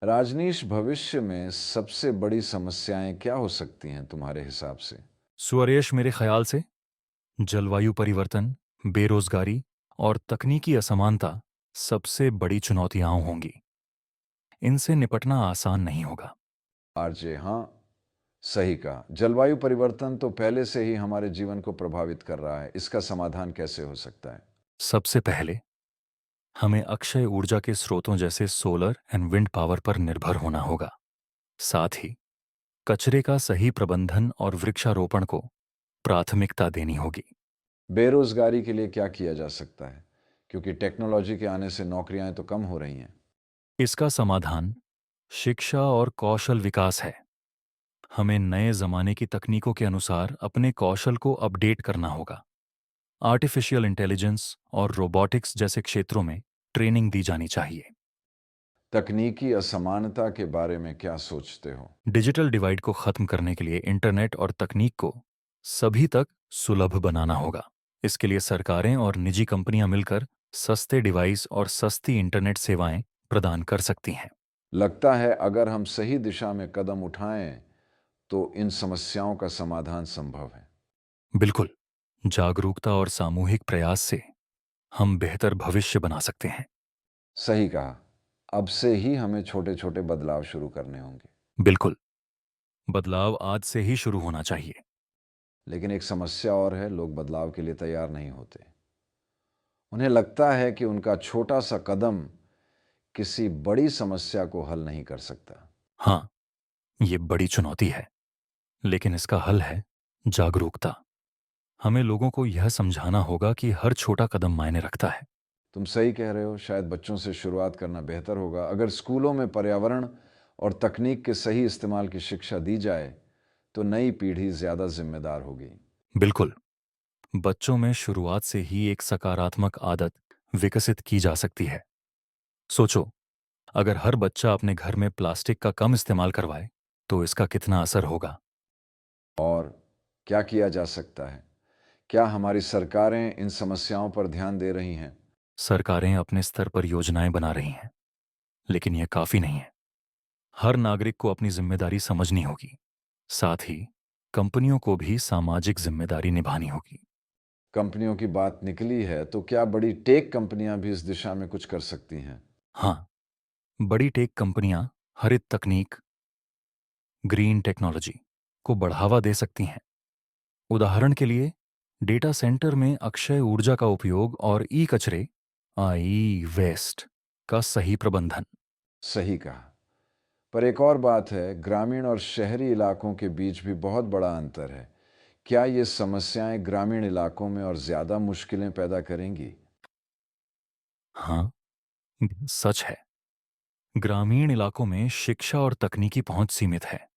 राजनीश, भविष्य में सबसे बड़ी समस्याएं क्या हो सकती हैं तुम्हारे हिसाब से? सुअरेश, मेरे ख्याल से जलवायु परिवर्तन, बेरोजगारी और तकनीकी असमानता सबसे बड़ी चुनौतियां होंगी। इनसे निपटना आसान नहीं होगा। आरजे, हाँ, सही कहा। जलवायु परिवर्तन तो पहले से ही हमारे जीवन को प्रभावित कर रहा है। इसका समाधान कैसे हो सकता है? सबसे पहले हमें अक्षय ऊर्जा के स्रोतों जैसे सोलर एंड विंड पावर पर निर्भर होना होगा। साथ ही कचरे का सही प्रबंधन और वृक्षारोपण को प्राथमिकता देनी होगी। बेरोजगारी के लिए क्या किया जा सकता है? क्योंकि टेक्नोलॉजी के आने से नौकरियां तो कम हो रही हैं। इसका समाधान शिक्षा और कौशल विकास है। हमें नए जमाने की तकनीकों के अनुसार अपने कौशल को अपडेट करना होगा। आर्टिफिशियल इंटेलिजेंस और रोबोटिक्स जैसे क्षेत्रों में ट्रेनिंग दी जानी चाहिए। तकनीकी असमानता के बारे में क्या सोचते हो? डिजिटल डिवाइड को खत्म करने के लिए इंटरनेट और तकनीक को सभी तक सुलभ बनाना होगा। इसके लिए सरकारें और निजी कंपनियां मिलकर सस्ते डिवाइस और सस्ती इंटरनेट सेवाएं प्रदान कर सकती हैं। लगता है अगर हम सही दिशा में कदम उठाएं तो इन समस्याओं का समाधान संभव है। बिल्कुल, जागरूकता और सामूहिक प्रयास से हम बेहतर भविष्य बना सकते हैं। सही कहा। अब से ही हमें छोटे-छोटे बदलाव शुरू करने होंगे। बिल्कुल, बदलाव आज से ही शुरू होना चाहिए। लेकिन एक समस्या और है, लोग बदलाव के लिए तैयार नहीं होते। उन्हें लगता है कि उनका छोटा-सा कदम किसी बड़ी समस्या को हल नहीं कर सकता। हाँ, ये बड़ी चुनौती है, लेकिन इसका हल है जागरूकता। हमें लोगों को यह समझाना होगा कि हर छोटा कदम मायने रखता है। तुम सही कह रहे हो, शायद बच्चों से शुरुआत करना बेहतर होगा। अगर स्कूलों में पर्यावरण और तकनीक के सही इस्तेमाल की शिक्षा दी जाए, तो नई पीढ़ी ज़्यादा ज़िम्मेदार होगी। बिल्कुल, बच्चों में शुरुआत से ही एक सकारात्मक आदत विकसित की जा सकती है। सोचो, अगर हर बच्चा अपने घर में प्लास्टिक का कम इस्तेमाल करवाए, तो इसका कितना असर होगा। और क्या किया जा सकता है? क्या हमारी सरकारें इन समस्याओं पर ध्यान दे रही हैं? सरकारें अपने स्तर पर योजनाएं बना रही हैं, लेकिन यह काफी नहीं है। हर नागरिक को अपनी जिम्मेदारी समझनी होगी। साथ ही कंपनियों को भी सामाजिक जिम्मेदारी निभानी होगी। कंपनियों की बात निकली है, तो क्या बड़ी टेक कंपनियां भी इस दिशा में कुछ कर सकती हैं? हाँ, बड़ी टेक कंपनियां हरित तकनीक, ग्रीन टेक्नोलॉजी को बढ़ावा दे सकती हैं। उदाहरण के लिए डेटा सेंटर में अक्षय ऊर्जा का उपयोग और ई कचरे आई वेस्ट का सही प्रबंधन। सही कहा। पर एक और बात है, ग्रामीण और शहरी इलाकों के बीच भी बहुत बड़ा अंतर है। क्या ये समस्याएं ग्रामीण इलाकों में और ज़्यादा मुश्किलें पैदा करेंगी? हाँ, सच है। ग्रामीण इलाकों में शिक्षा और तकनीकी पहुंच सीमित है।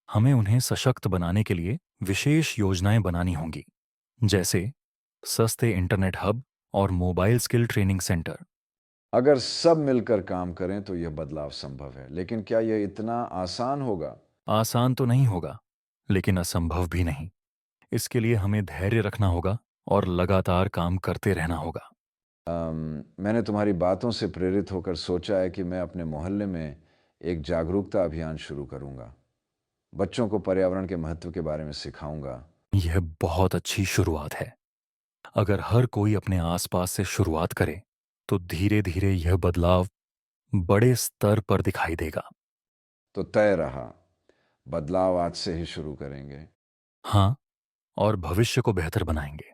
हमें उन्हें सशक्त बनाने के लिए विशेष योजनाएं बनानी होंगी, जैसे सस्ते इंटरनेट हब और मोबाइल स्किल ट्रेनिंग सेंटर। अगर सब मिलकर काम करें तो यह बदलाव संभव है, लेकिन क्या यह इतना आसान होगा? आसान तो नहीं होगा, लेकिन असंभव भी नहीं। इसके लिए हमें धैर्य रखना होगा और लगातार काम करते रहना होगा। मैंने तुम्हारी बातों से प्रेरित होकर सोचा है कि मैं अपने मोहल्ले में एक जागरूकता अभियान शुरू करूंगा। बच्चों को पर्यावरण के महत्व के बारे में सिखाऊंगा। यह बहुत अच्छी शुरुआत है। अगर हर कोई अपने आसपास से शुरुआत करे, तो धीरे धीरे यह बदलाव बड़े स्तर पर दिखाई देगा। तो तय रहा, बदलाव आज से ही शुरू करेंगे। हाँ, और भविष्य को बेहतर बनाएंगे।